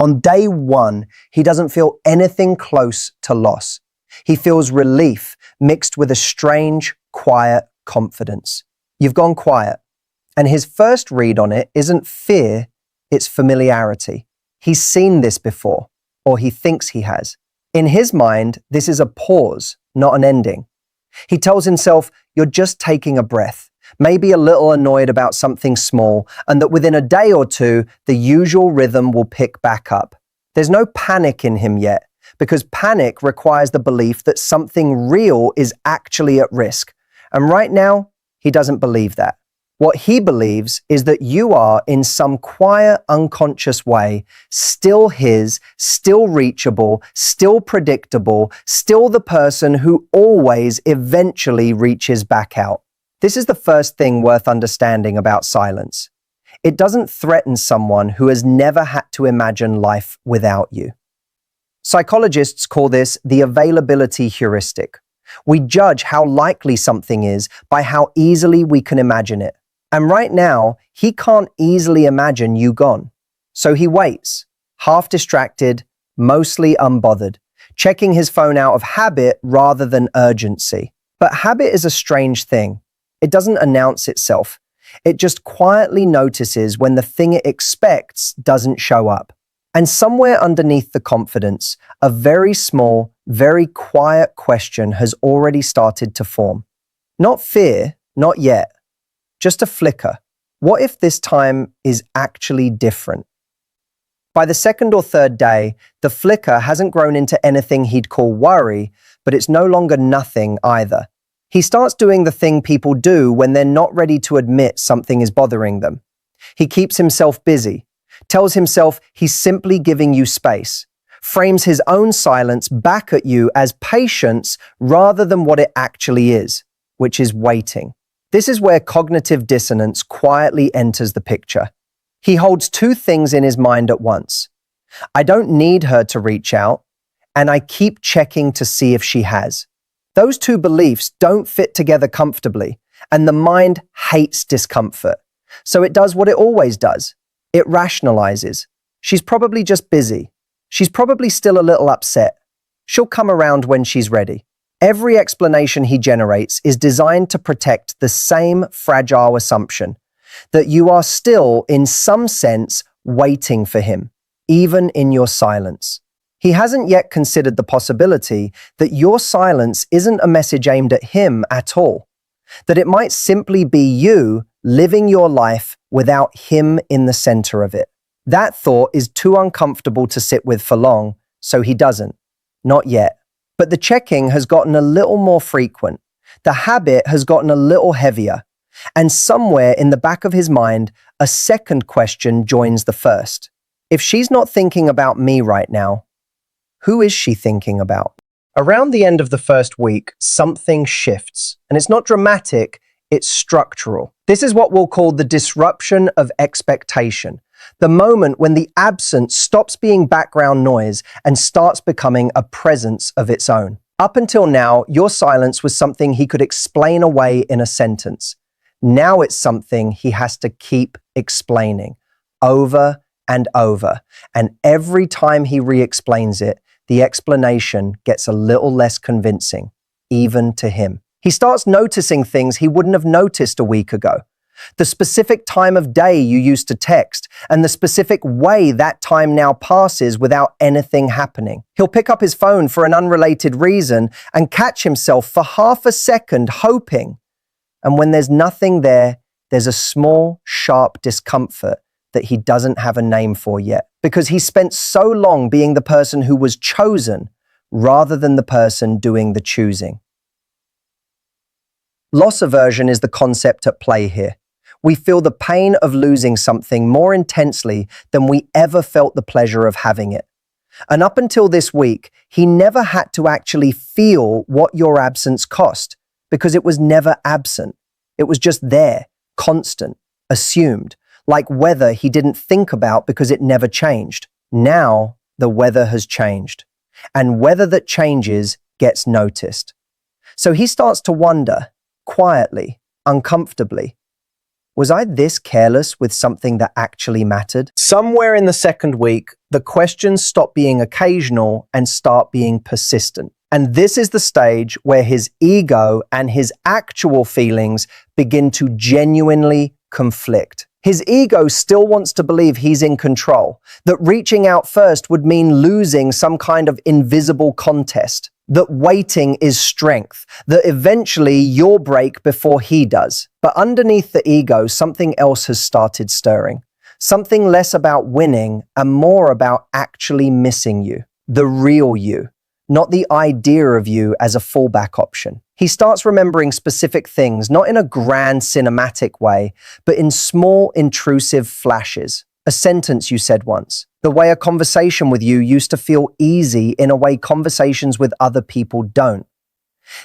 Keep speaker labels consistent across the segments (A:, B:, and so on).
A: On day one, he doesn't feel anything close to loss. He feels relief mixed with a strange, quiet confidence. You've gone quiet. And his first read on it isn't fear, it's familiarity. He's seen this before, or he thinks he has. In his mind, this is a pause, not an ending. He tells himself, you're just taking a breath, maybe a little annoyed about something small, and that within a day or two, the usual rhythm will pick back up. There's no panic in him yet, because panic requires the belief that something real is actually at risk. And right now, he doesn't believe that. What he believes is that you are, in some quiet, unconscious way, still his, still reachable, still predictable, still the person who always eventually reaches back out. This is the first thing worth understanding about silence. It doesn't threaten someone who has never had to imagine life without you. Psychologists call this the availability heuristic. We judge how likely something is by how easily we can imagine it. And right now, he can't easily imagine you gone. So he waits, half distracted, mostly unbothered, checking his phone out of habit rather than urgency. But habit is a strange thing. It doesn't announce itself. It just quietly notices when the thing it expects doesn't show up. And somewhere underneath the confidence, a very small, very quiet question has already started to form. Not fear, not yet. Just a flicker. What if this time is actually different? By the second or third day, the flicker hasn't grown into anything he'd call worry, but it's no longer nothing either. He starts doing the thing people do when they're not ready to admit something is bothering them. He keeps himself busy, tells himself he's simply giving you space, frames his own silence back at you as patience rather than what it actually is, which is waiting. This is where cognitive dissonance quietly enters the picture. He holds two things in his mind at once. I don't need her to reach out, and I keep checking to see if she has. Those two beliefs don't fit together comfortably, and the mind hates discomfort. So it does what it always does. It rationalizes. She's probably just busy. She's probably still a little upset. She'll come around when she's ready. Every explanation he generates is designed to protect the same fragile assumption, that you are still, in some sense, waiting for him, even in your silence. He hasn't yet considered the possibility that your silence isn't a message aimed at him at all, that it might simply be you living your life without him in the center of it. That thought is too uncomfortable to sit with for long, so he doesn't. Not yet. But the checking has gotten a little more frequent. The habit has gotten a little heavier. And somewhere in the back of his mind, a second question joins the first. If she's not thinking about me right now, who is she thinking about? Around the end of the first week, something shifts. And it's not dramatic, it's structural. This is what we'll call the disruption of expectation. The moment when the absence stops being background noise and starts becoming a presence of its own. Up until now, your silence was something he could explain away in a sentence. Now it's something he has to keep explaining over and over. And every time he re-explains it, the explanation gets a little less convincing, even to him. He starts noticing things he wouldn't have noticed a week ago. The specific time of day you used to text, and the specific way that time now passes without anything happening. He'll pick up his phone for an unrelated reason and catch himself for half a second hoping. And when there's nothing there, there's a small, sharp discomfort that he doesn't have a name for yet, because he spent so long being the person who was chosen rather than the person doing the choosing. Loss aversion is the concept at play here. We feel the pain of losing something more intensely than we ever felt the pleasure of having it. And up until this week, he never had to actually feel what your absence cost, because it was never absent. It was just there, constant, assumed, like weather he didn't think about because it never changed. Now, the weather has changed, and weather that changes gets noticed. So he starts to wonder, quietly, uncomfortably, Was I this careless with something that actually mattered? Somewhere in the second week, the questions stop being occasional and start being persistent. And this is the stage where his ego and his actual feelings begin to genuinely conflict. His ego still wants to believe he's in control, that reaching out first would mean losing some kind of invisible contest, that waiting is strength, that eventually you'll break before he does. But underneath the ego, something else has started stirring. Something less about winning and more about actually missing you, the real you, not the idea of you as a fallback option. He starts remembering specific things, not in a grand cinematic way, but in small, intrusive flashes. A sentence you said once, the way a conversation with you used to feel easy in a way conversations with other people don't.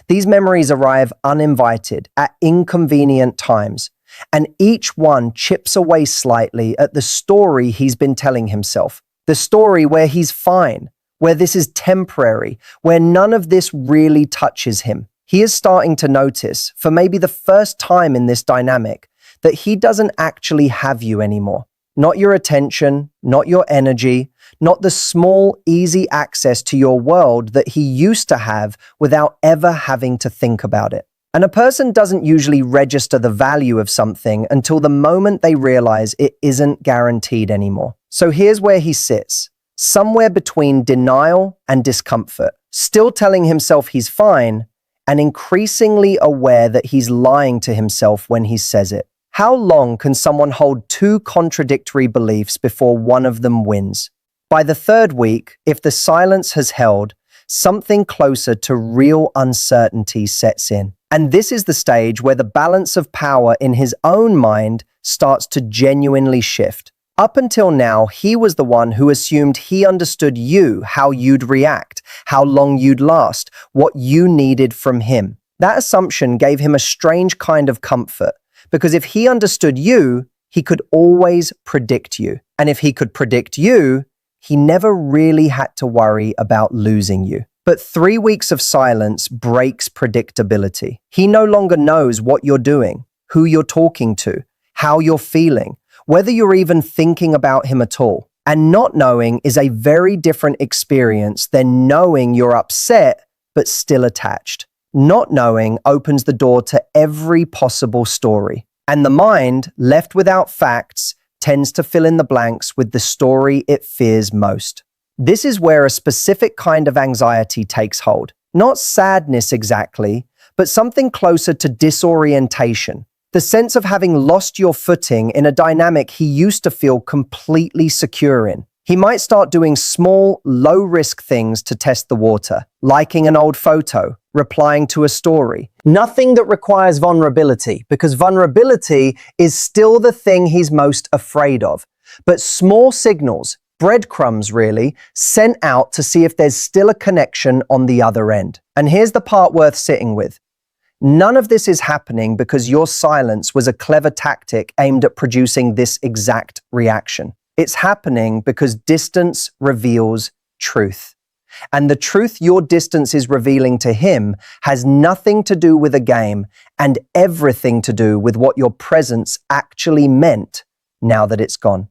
A: These memories arrive uninvited at inconvenient times, and each one chips away slightly at the story he's been telling himself. The story where he's fine, where this is temporary, where none of this really touches him. He is starting to notice, for maybe the first time in this dynamic, that he doesn't actually have you anymore. Not your attention, not your energy, not the small, easy access to your world that he used to have without ever having to think about it. And a person doesn't usually register the value of something until the moment they realize it isn't guaranteed anymore. So here's where he sits, somewhere between denial and discomfort, still telling himself he's fine, and increasingly aware that he's lying to himself when he says it. How long can someone hold two contradictory beliefs before one of them wins? By the third week, if the silence has held, something closer to real uncertainty sets in. And this is the stage where the balance of power in his own mind starts to genuinely shift. Up until now, he was the one who assumed he understood you, how you'd react, how long you'd last, what you needed from him. That assumption gave him a strange kind of comfort, because if he understood you, he could always predict you. And if he could predict you, he never really had to worry about losing you. But 3 weeks of silence breaks predictability. He no longer knows what you're doing, who you're talking to, how you're feeling, whether you're even thinking about him at all. And not knowing is a very different experience than knowing you're upset but still attached. Not knowing opens the door to every possible story. And the mind, left without facts, tends to fill in the blanks with the story it fears most. This is where a specific kind of anxiety takes hold. Not sadness exactly, but something closer to disorientation. The sense of having lost your footing in a dynamic he used to feel completely secure in. He might start doing small, low-risk things to test the water, liking an old photo, replying to a story. Nothing that requires vulnerability, because vulnerability is still the thing he's most afraid of. But small signals, breadcrumbs really, sent out to see if there's still a connection on the other end. And here's the part worth sitting with. None of this is happening because your silence was a clever tactic aimed at producing this exact reaction. It's happening because distance reveals truth. And the truth your distance is revealing to him has nothing to do with a game and everything to do with what your presence actually meant now that it's gone.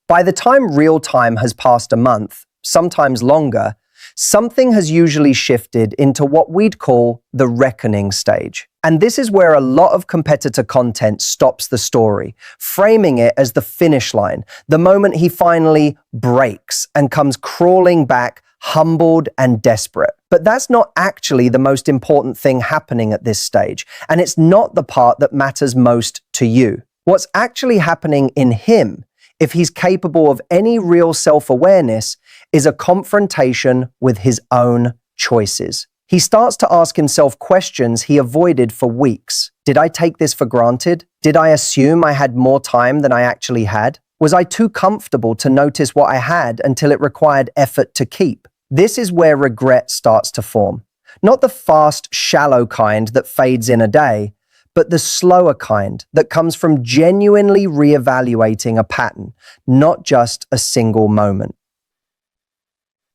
A: By the time real time has passed a month, sometimes longer, something has usually shifted into what we'd call the reckoning stage. And this is where a lot of competitor content stops the story, framing it as the finish line, the moment he finally breaks and comes crawling back, humbled and desperate. But that's not actually the most important thing happening at this stage, and it's not the part that matters most to you. What's actually happening in him, if he's capable of any real self-awareness, is a confrontation with his own choices. He starts to ask himself questions he avoided for weeks. Did I take this for granted? Did I assume I had more time than I actually had? Was I too comfortable to notice what I had until it required effort to keep? This is where regret starts to form. Not the fast, shallow kind that fades in a day, but the slower kind that comes from genuinely reevaluating a pattern, not just a single moment.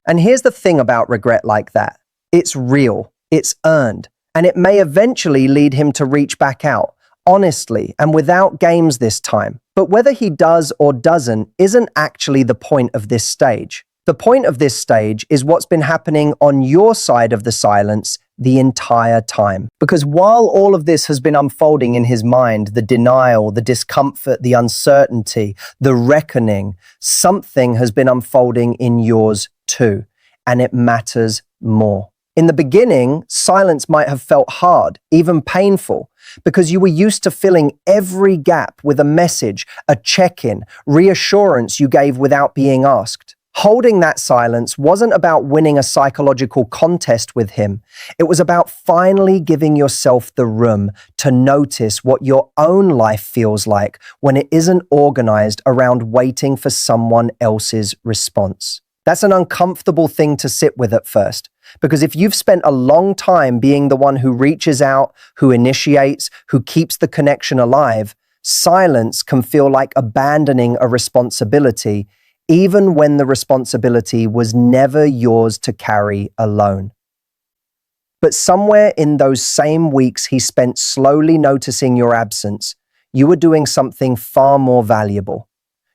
A: And here's the thing about regret like that. It's real, it's earned, and it may eventually lead him to reach back out, honestly and without games this time. But whether he does or doesn't isn't actually the point of this stage. The point of this stage is what's been happening on your side of the silence the entire time. Because while all of this has been unfolding in his mind, the denial, the discomfort, the uncertainty, the reckoning, something has been unfolding in yours too, and it matters more. In the beginning, silence might have felt hard, even painful, because you were used to filling every gap with a message, a check-in, reassurance you gave without being asked. Holding that silence wasn't about winning a psychological contest with him. It was about finally giving yourself the room to notice what your own life feels like when it isn't organized around waiting for someone else's response. That's an uncomfortable thing to sit with at first, because if you've spent a long time being the one who reaches out, who initiates, who keeps the connection alive, silence can feel like abandoning a responsibility, even when the responsibility was never yours to carry alone. But somewhere in those same weeks he spent slowly noticing your absence, you were doing something far more valuable.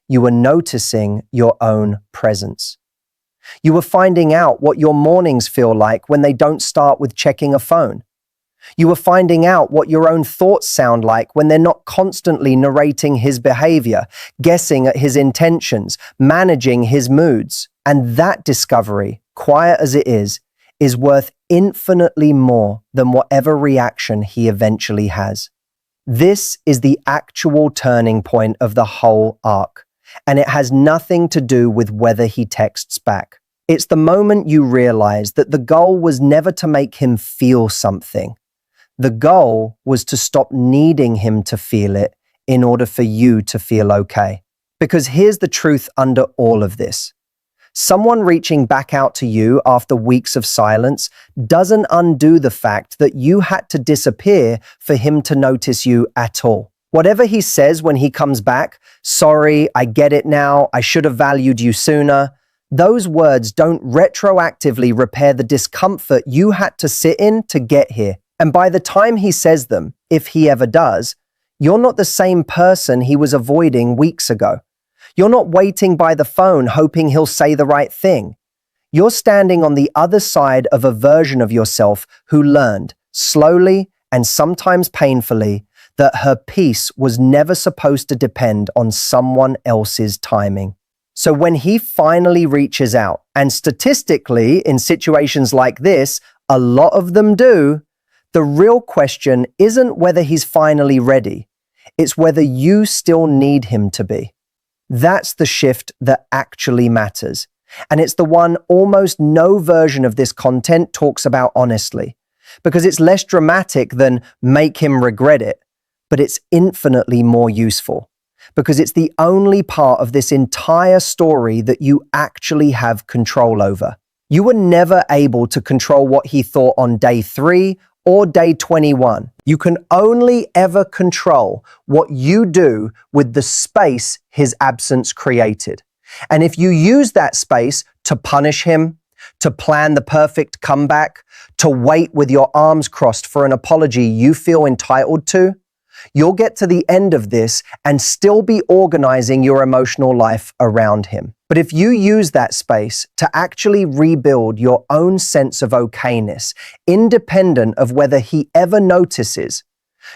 A: You were noticing your own presence. You were finding out what your mornings feel like when they don't start with checking a phone. You were finding out what your own thoughts sound like when they're not constantly narrating his behavior, guessing at his intentions, managing his moods. And that discovery, quiet as it is worth infinitely more than whatever reaction he eventually has. This is the actual turning point of the whole arc, and it has nothing to do with whether he texts back. It's the moment you realize that the goal was never to make him feel something. The goal was to stop needing him to feel it in order for you to feel okay. Because here's the truth under all of this. Someone reaching back out to you after weeks of silence doesn't undo the fact that you had to disappear for him to notice you at all. Whatever he says when he comes back, sorry, I get it now, I should have valued you sooner, those words don't retroactively repair the discomfort you had to sit in to get here. And by the time he says them, if he ever does, you're not the same person he was avoiding weeks ago. You're not waiting by the phone hoping he'll say the right thing. You're standing on the other side of a version of yourself who learned, slowly and sometimes painfully, that her peace was never supposed to depend on someone else's timing. So when he finally reaches out, and statistically in situations like this, a lot of them do, the real question isn't whether he's finally ready. It's whether you still need him to be. That's the shift that actually matters. And it's the one almost no version of this content talks about honestly, because it's less dramatic than make him regret it, but it's infinitely more useful, because it's the only part of this entire story that you actually have control over. You were never able to control what he thought on day 3 or day 21. You can only ever control what you do with the space his absence created. And if you use that space to punish him, to plan the perfect comeback, to wait with your arms crossed for an apology you feel entitled to, you'll get to the end of this and still be organizing your emotional life around him. But if you use that space to actually rebuild your own sense of okayness, independent of whether he ever notices,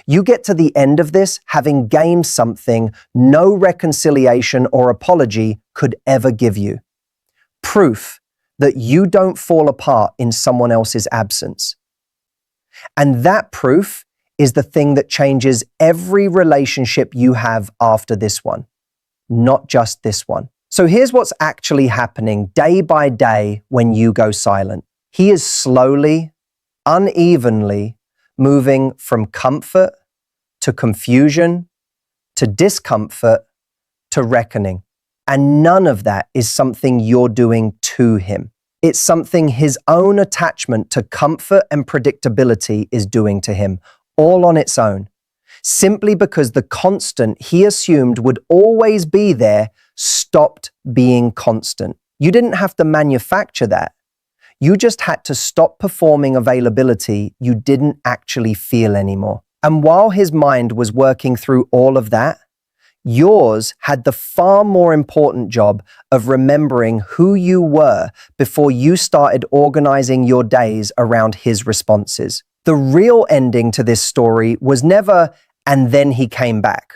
A: you get to the end of this having gained something no reconciliation or apology could ever give you. Proof that you don't fall apart in someone else's absence. And that proof is the thing that changes every relationship you have after this one, not just this one. So here's what's actually happening day by day when you go silent. He is slowly, unevenly moving from comfort to confusion to discomfort to reckoning. And none of that is something you're doing to him. It's something his own attachment to comfort and predictability is doing to him, all on its own, simply because the constant he assumed would always be there stopped being constant. You didn't have to manufacture that. You just had to stop performing availability you didn't actually feel anymore. And while his mind was working through all of that, yours had the far more important job of remembering who you were before you started organizing your days around his responses. The real ending to this story was never, and then he came back.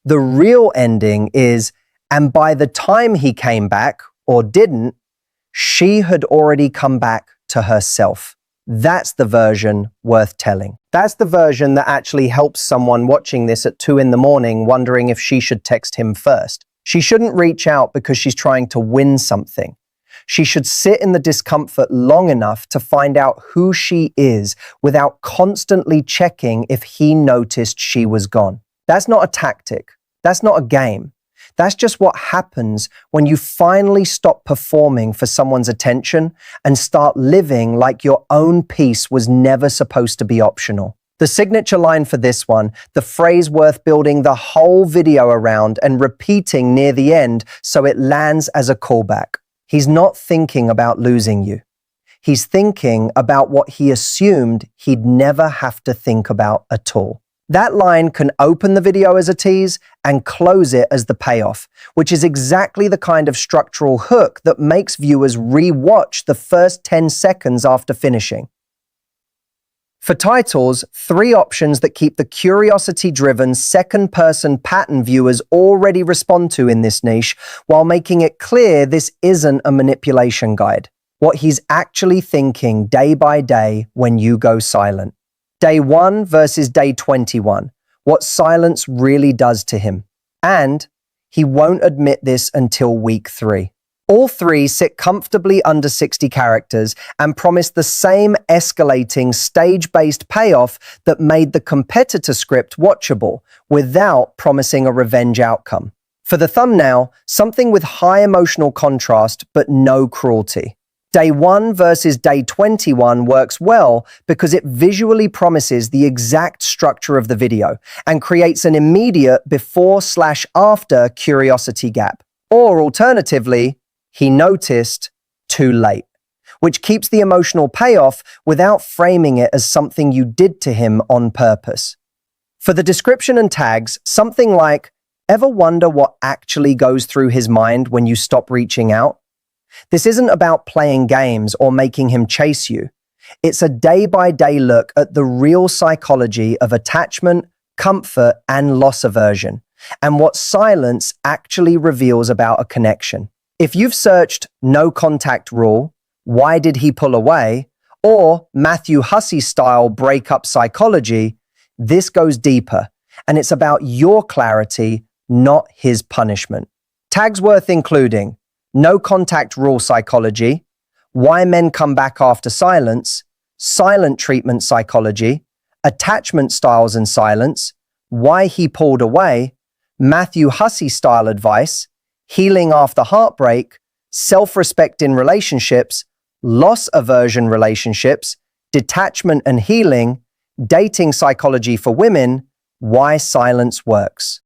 A: The real ending is, and by the time he came back, or didn't, she had already come back to herself. That's the version worth telling. That's the version that actually helps someone watching this at 2 a.m. wondering if she should text him first. She shouldn't reach out because she's trying to win something. She should sit in the discomfort long enough to find out who she is without constantly checking if he noticed she was gone. That's not a tactic. That's not a game. That's just what happens when you finally stop performing for someone's attention and start living like your own peace was never supposed to be optional. The signature line for this one, the phrase worth building the whole video around and repeating near the end so it lands as a callback. He's not thinking about losing you. He's thinking about what he assumed he'd never have to think about at all. That line can open the video as a tease and close it as the payoff, which is exactly the kind of structural hook that makes viewers re-watch the first 10 seconds after finishing. For titles, 3 options that keep the curiosity-driven second-person pattern viewers already respond to in this niche, while making it clear this isn't a manipulation guide. What he's actually thinking day by day when you go silent. Day 1 versus day 21, what silence really does to him. And he won't admit this until week 3. All 3 sit comfortably under 60 characters and promise the same escalating stage-based payoff that made the competitor script watchable without promising a revenge outcome. For the thumbnail, something with high emotional contrast but no cruelty. Day 1 versus day 21 works well because it visually promises the exact structure of the video and creates an immediate before/after curiosity gap. Or alternatively, he noticed too late, which keeps the emotional payoff without framing it as something you did to him on purpose. For the description and tags, something like, ever wonder what actually goes through his mind when you stop reaching out? This isn't about playing games or making him chase you. It's a day-by-day look at the real psychology of attachment, comfort, and loss aversion, and what silence actually reveals about a connection. If you've searched no contact rule, why did he pull away, or Matthew Hussey style breakup psychology, this goes deeper, and it's about your clarity, not his punishment. Tags worth including: no contact rule psychology, why men come back after silence, silent treatment psychology, attachment styles and silence, why he pulled away, Matthew Hussey style advice, healing after heartbreak, self-respect in relationships, loss aversion relationships, detachment and healing, dating psychology for women, why silence works.